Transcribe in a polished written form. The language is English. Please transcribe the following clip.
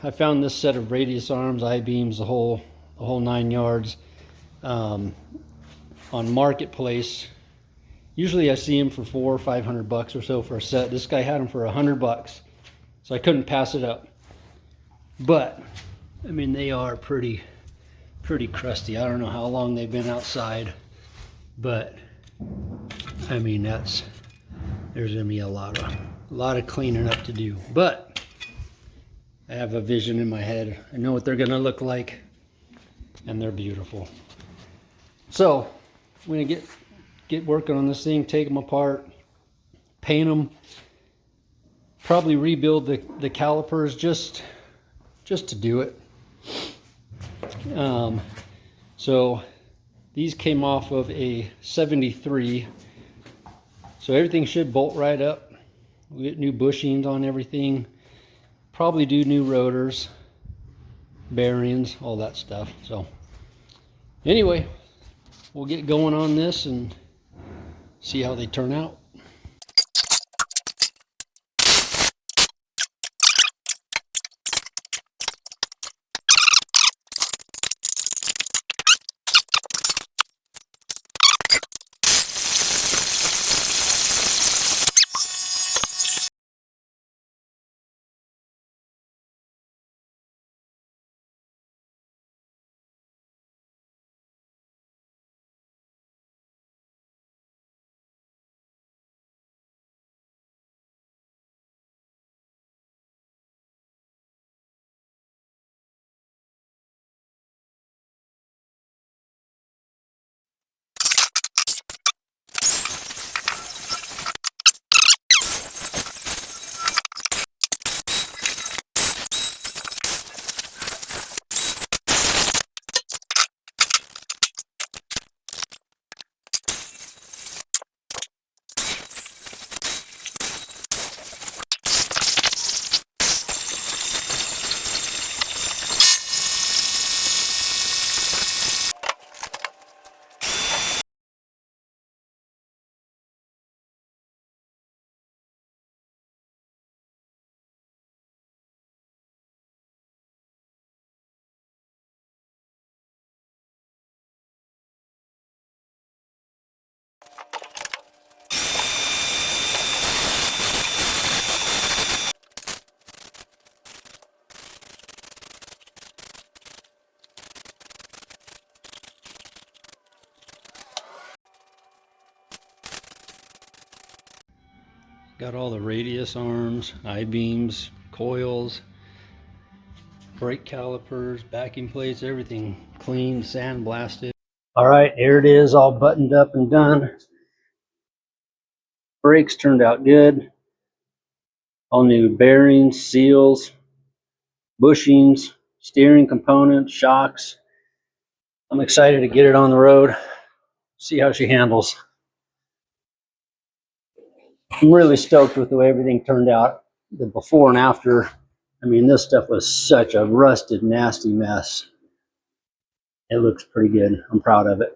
I found this set of radius arms, I-beams, the whole 9 yards on Marketplace. Usually I see them for $400 or $500 or so for a set. This guy had them for $100, so I couldn't pass it up. But I mean, they are pretty crusty. I don't know how long they've been outside, but I mean, there's gonna be a lot of cleaning up to do. But I have a vision in my head. I know what they're gonna look like, and they're beautiful. So I'm gonna get working on this thing, take them apart, paint them, probably rebuild the calipers just to do it. So these came off of a 73, so everything should bolt right up. We get new bushings on everything, probably do new rotors, bearings, all that stuff. So anyway, we'll get going on this and see how they turn out. Got all the radius arms, I-beams, coils, brake calipers, backing plates, everything clean, sandblasted. All right, here it is, all buttoned up and done. Brakes turned out good. All new bearings, seals, bushings, steering components, shocks. I'm excited to get it on the road, see how she handles. I'm really stoked with the way everything turned out. The before and after, I mean, this stuff was such a rusted, nasty mess. It looks pretty good. I'm proud of it.